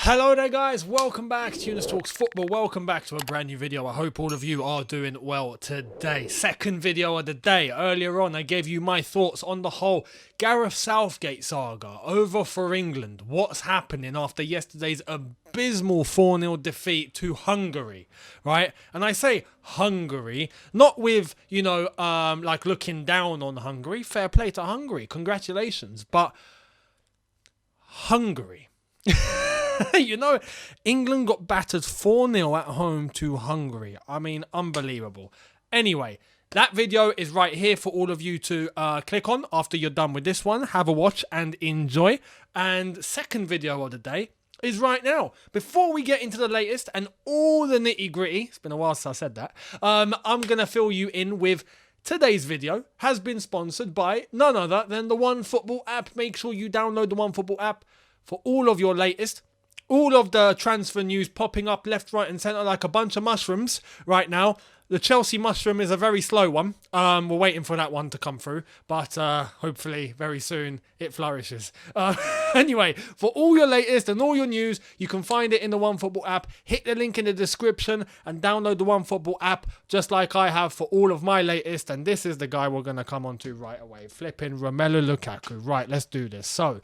Hello there guys, welcome back to Younes Talks Football, welcome back to a brand new video. I hope all of you are doing well today. Second video of the day. Earlier on I gave you my thoughts on the whole Gareth Southgate saga over for England. What's happening after yesterday's abysmal 4-0 defeat to Hungary, right? And I say Hungary, not with, like looking down on Hungary. Fair play to Hungary, congratulations, but Hungary. England got battered 4-0 at home to Hungary. I mean, unbelievable. Anyway, that video is right here for all of you to click on after you're done with this one. Have a watch and enjoy. And second video of the day is right now. Before we get into the latest and all the nitty gritty, it's been a while since I said that, I'm going to fill you in with today's video has been sponsored by none other than the OneFootball app. Make sure you download the OneFootball app for all of your latest. All of the transfer news popping up left, right and centre like a bunch of mushrooms right now. The Chelsea mushroom is a very slow one. We're waiting for that one to come through. But hopefully very soon it flourishes. Anyway, for all your latest and all your news, you can find it in the OneFootball app. Hit the link in the description and download the OneFootball app just like I have for all of my latest. And this is the guy we're going to come on to right away. Flipping Romelu Lukaku. Right, let's do this. So,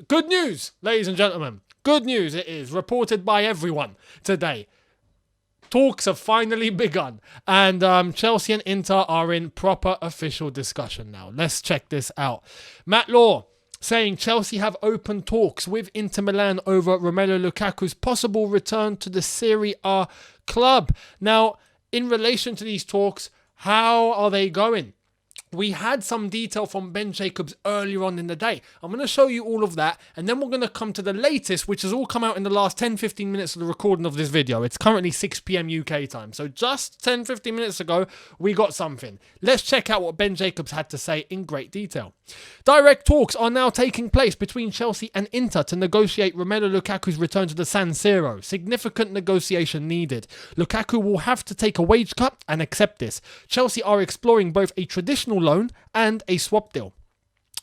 good news, ladies and gentlemen. Good news it is, reported by everyone today. Talks have finally begun, and Chelsea and Inter are in proper official discussion now. Let's check this out. Matt Law saying Chelsea have opened talks with Inter Milan over Romelu Lukaku's possible return to the Serie A club. Now, in relation to these talks, how are they going? We had some detail from Ben Jacobs earlier on in the day. I'm going to show you all of that, and then we're going to come to the latest, which has all come out in the last 10-15 minutes of the recording of this video. It's currently 6 p.m. UK time, so just 10-15 minutes ago, we got something. Let's check out what Ben Jacobs had to say in great detail. Direct talks are now taking place between Chelsea and Inter to negotiate Romelu Lukaku's return to the San Siro. Significant negotiation needed. Lukaku will have to take a wage cut and accept this. Chelsea are exploring both a traditional loan and a swap deal.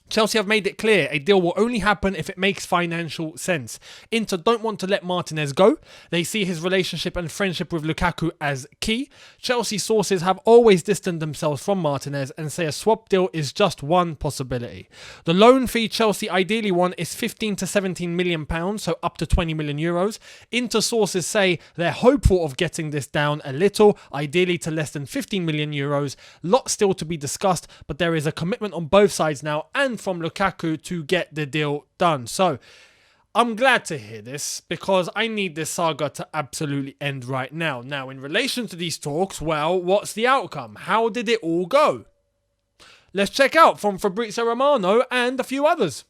Chelsea have made it clear a deal will only happen if it makes financial sense. Inter don't want to let Martinez go. They see his relationship and friendship with Lukaku as key. Chelsea sources have always distanced themselves from Martinez and say a swap deal is just one possibility. The loan fee Chelsea ideally want is 15 to 17 million pounds, so up to 20 million euros. Inter sources say they're hopeful of getting this down a little, ideally to less than 15 million euros. Lot still to be discussed, but there is a commitment on both sides now and from Lukaku to get the deal done. So I'm glad to hear this because I need this saga to absolutely end right now. Now, in relation to these talks, well, what's the outcome? How did it all go? Let's check out from Fabrizio Romano and a few others.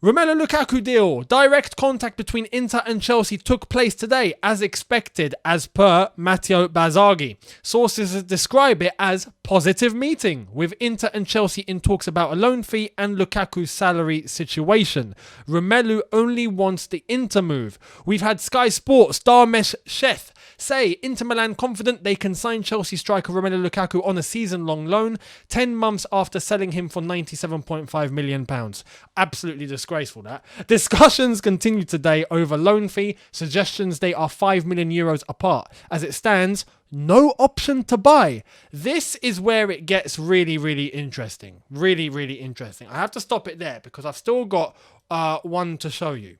Romelu Lukaku deal. Direct contact between Inter and Chelsea took place today, as expected, as per Matteo Bazzaghi. Sources describe it as positive meeting, with Inter and Chelsea in talks about a loan fee and Lukaku's salary situation. Romelu only wants the Inter move. We've had Sky Sports Darmesh Sheth say Inter Milan confident they can sign Chelsea striker Romelu Lukaku on a season-long loan, 10 months after selling him for £97.5 million. Absolutely disgraceful, that. Discussions continue today over loan fee, suggestions they are €5 million apart. As it stands, no option to buy. This is where it gets really, really interesting. Really, really interesting. I have to stop it there because I've still got one to show you.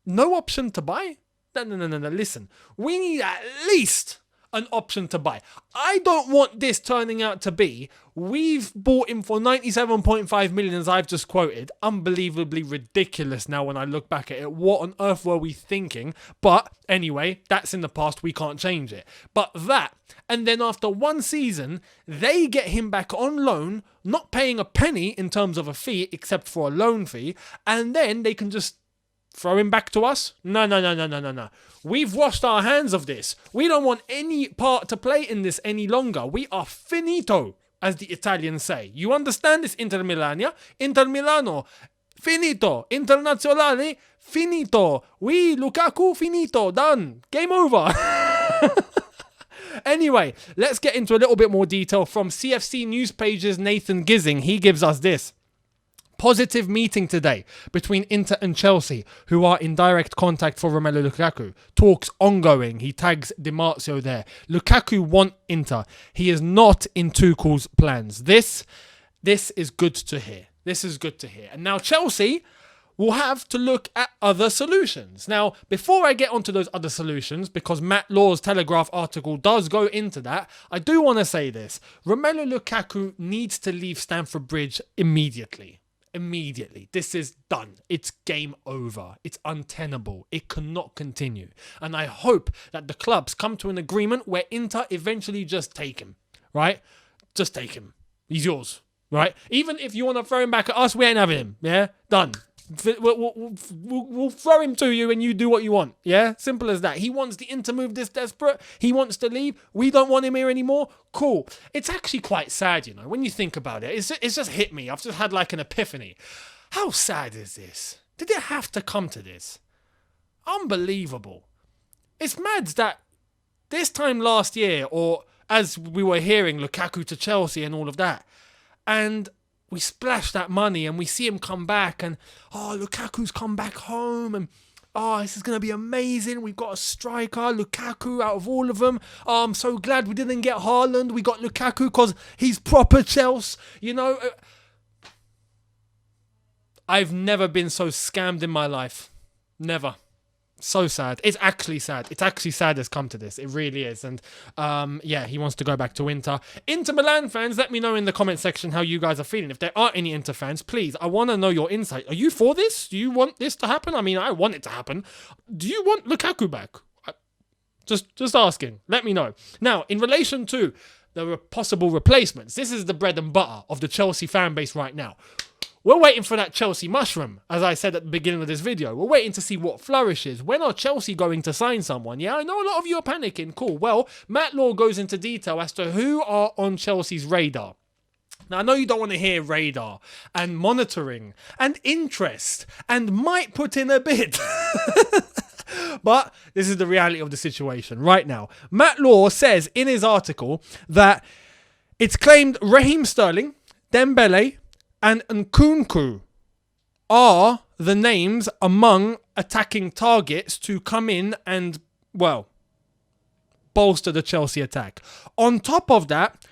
No option to buy? No. Listen, we need at least an option to buy. I don't want this turning out to be, we've bought him for 97.5 million, as I've just quoted. Unbelievably ridiculous now when I look back at it. What on earth were we thinking? But anyway, that's in the past. We can't change it. But that, and then after one season, they get him back on loan, not paying a penny in terms of a fee, except for a loan fee, and then they can just throw him back to us? No. We've washed our hands of this. We don't want any part to play in this any longer. We are finito, as the Italians say. You understand this, Inter Milan, yeah? Inter Milano, finito. Internazionale, finito. We, Lukaku, finito. Done. Game over. Anyway, let's get into a little bit more detail from CFC News Page's Nathan Gissing. He gives us this. Positive meeting today between Inter and Chelsea, who are in direct contact for Romelu Lukaku. Talks ongoing. He tags Di Marzio there. Lukaku want Inter. He is not in Tuchel's plans. This is good to hear. This is good to hear. And now Chelsea will have to look at other solutions. Now, before I get onto those other solutions, because Matt Law's Telegraph article does go into that, I do want to say this. Romelu Lukaku needs to leave Stamford Bridge immediately. Immediately. This is done. It's game over. It's untenable. It cannot continue. And I hope that the clubs come to an agreement where Inter eventually just take him, right? Just take him. He's yours, right? Even if you want to throw him back at us, we ain't having him, yeah? Done. We'll throw him to you and you do what you want, yeah? Simple as that. He wants the Inter move this desperate. He wants to leave. We don't want him here anymore. Cool. It's actually quite sad, you know, when you think about it. It's just hit me. I've just had like an epiphany. How sad is this? Did it have to come to this? Unbelievable. It's mad that this time last year, or as we were hearing, Lukaku to Chelsea and all of that, and we splash that money and we see him come back and, Lukaku's come back home and, this is going to be amazing. We've got a striker, Lukaku, out of all of them. I'm so glad we didn't get Haaland. We got Lukaku because he's proper Chelsea. You know, I've never been so scammed in my life. Never. So sad. It's actually sad. It's actually sad it's come to this. It really is. And he wants to go back to Inter. Inter Milan fans, let me know in the comment section how you guys are feeling. If there are any Inter fans, please, I want to know your insight. Are you for this? Do you want this to happen? I mean, I want it to happen. Do you want Lukaku back? Just asking. Let me know. Now, in relation to the possible replacements, this is the bread and butter of the Chelsea fan base right now. We're waiting for that Chelsea mushroom, as I said at the beginning of this video. We're waiting to see what flourishes. When are Chelsea going to sign someone? Yeah, I know a lot of you are panicking. Cool. Well, Matt Law goes into detail as to who are on Chelsea's radar. Now, I know you don't want to hear radar and monitoring and interest and might put in a bid. But this is the reality of the situation right now. Matt Law says in his article that it's claimed Raheem Sterling, Dembele, and Nkunku are the names among attacking targets to come in and, bolster the Chelsea attack. On top of that,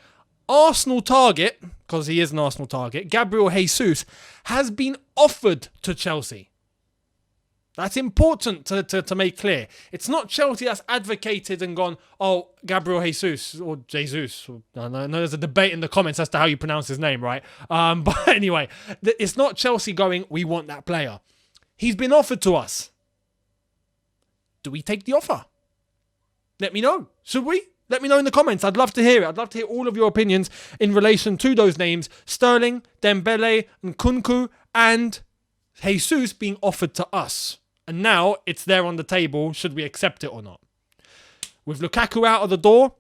Arsenal target, because he is an Arsenal target, Gabriel Jesus, has been offered to Chelsea. That's important to make clear. It's not Chelsea that's advocated and gone, Gabriel Jesus, or Jesus. I know there's a debate in the comments as to how you pronounce his name, right? But anyway, it's not Chelsea going, we want that player. He's been offered to us. Do we take the offer? Let me know. Should we? Let me know in the comments. I'd love to hear it. I'd love to hear all of your opinions in relation to those names. Sterling, Dembele, Nkunku, and Jesus being offered to us. And now it's there on the table. Should we accept it or not? With Lukaku out of the door,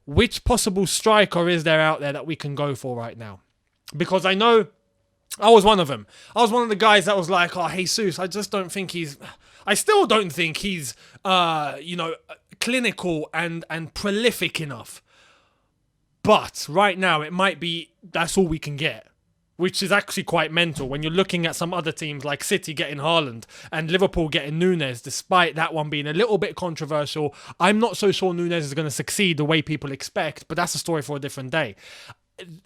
which possible striker is there out there that we can go for right now? Because I know I was one of them. I was one of the guys that was like, Jesus, I just don't think I still don't think he's, clinical and prolific enough. But right now it might be that's all we can get. Which is actually quite mental when you're looking at some other teams like City getting Haaland and Liverpool getting Younes, despite that one being a little bit controversial. I'm not so sure Younes is going to succeed the way people expect, but that's a story for a different day.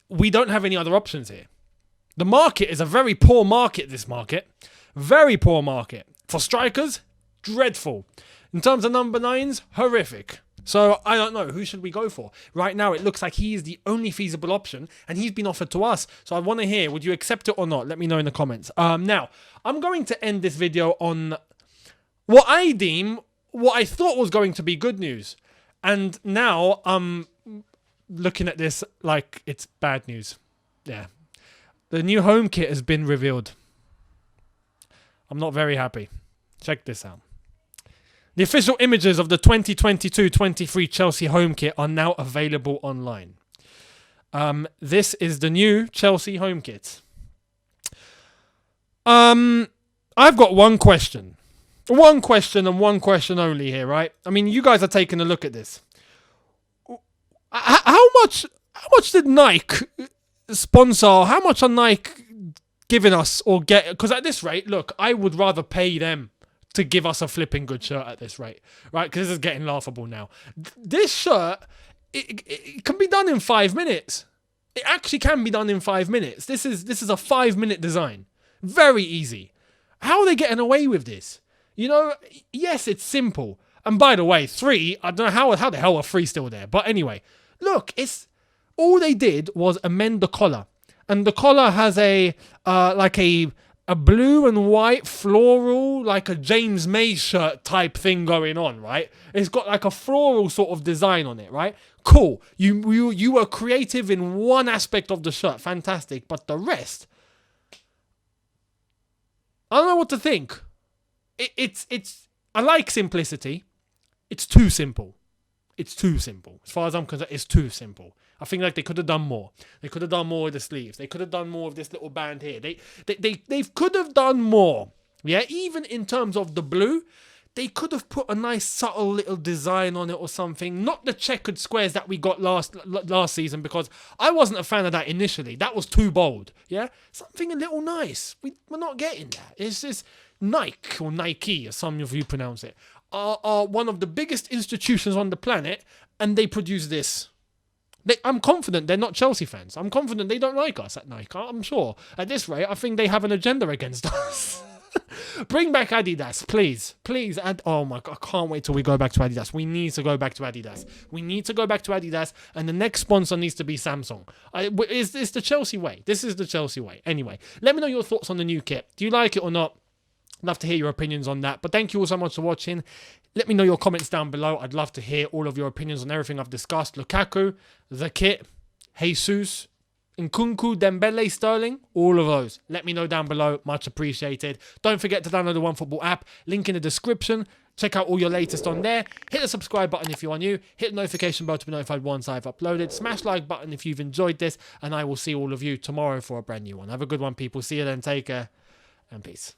We don't have any other options here. The market is a very poor market, this market. Very poor market. For strikers, dreadful. In terms of number 9s, horrific. So, I don't know. Who should we go for? Right now, it looks like he is the only feasible option, and he's been offered to us. So, I want to hear, would you accept it or not? Let me know in the comments. Now, I'm going to end this video on what I thought was going to be good news. And now, I'm looking at this like it's bad news. Yeah. The new home kit has been revealed. I'm not very happy. Check this out. The official images of the 2022-23 Chelsea home kit are now available online. This is the new Chelsea home kit. I've got one question. One question and one question only here, right? I mean, you guys are taking a look at this. How much did Nike sponsor? How much are Nike giving us or get, because at this rate, look, I would rather pay them to give us a flipping good shirt at this rate, right? Because this is getting laughable now. This shirt, it can be done in 5 minutes. It actually can be done in 5 minutes. This is a 5-minute design. Very easy. How are they getting away with this? You know, yes, it's simple. And by the way, 3, I don't know how the hell are 3 still there. But anyway, look, it's all they did was amend the collar. And the collar has a blue and white floral, like a James May shirt type thing going on, right? It's got like a floral sort of design on it, right? Cool. You were creative in one aspect of the shirt. Fantastic. But the rest, I don't know what to think. I like simplicity. It's too simple. It's too simple. As far as I'm concerned, it's too simple. I think like they could have done more. They could have done more with the sleeves. They could have done more of this little band here. They could have done more. Yeah, even in terms of the blue, they could have put a nice subtle little design on it or something. Not the checkered squares that we got last season, because I wasn't a fan of that initially. That was too bold. Yeah, something a little nice. We're not getting that. It's just Nike, or Nike, as some of you pronounce it, are one of the biggest institutions on the planet, and they produce this. I'm confident they're not Chelsea fans. I'm confident they don't like us at Nike. I'm sure. At this rate, I think they have an agenda against us. Bring back Adidas, please. Please. Oh my God, I can't wait till we go back to Adidas. We need to go back to Adidas. We need to go back to Adidas, and the next sponsor needs to be Samsung. It's the Chelsea way. This is the Chelsea way. Anyway, let me know your thoughts on the new kit. Do you like it or not? Love to hear your opinions on that. But thank you all so much for watching. Let me know your comments down below. I'd love to hear all of your opinions on everything I've discussed. Lukaku, the kit, Jesus, Nkunku, Dembele, Sterling, all of those. Let me know down below. Much appreciated. Don't forget to download the OneFootball app. Link in the description. Check out all your latest on there. Hit the subscribe button if you are new. Hit the notification bell to be notified once I've uploaded. Smash like button if you've enjoyed this. And I will see all of you tomorrow for a brand new one. Have a good one, people. See you then. Take care. And peace.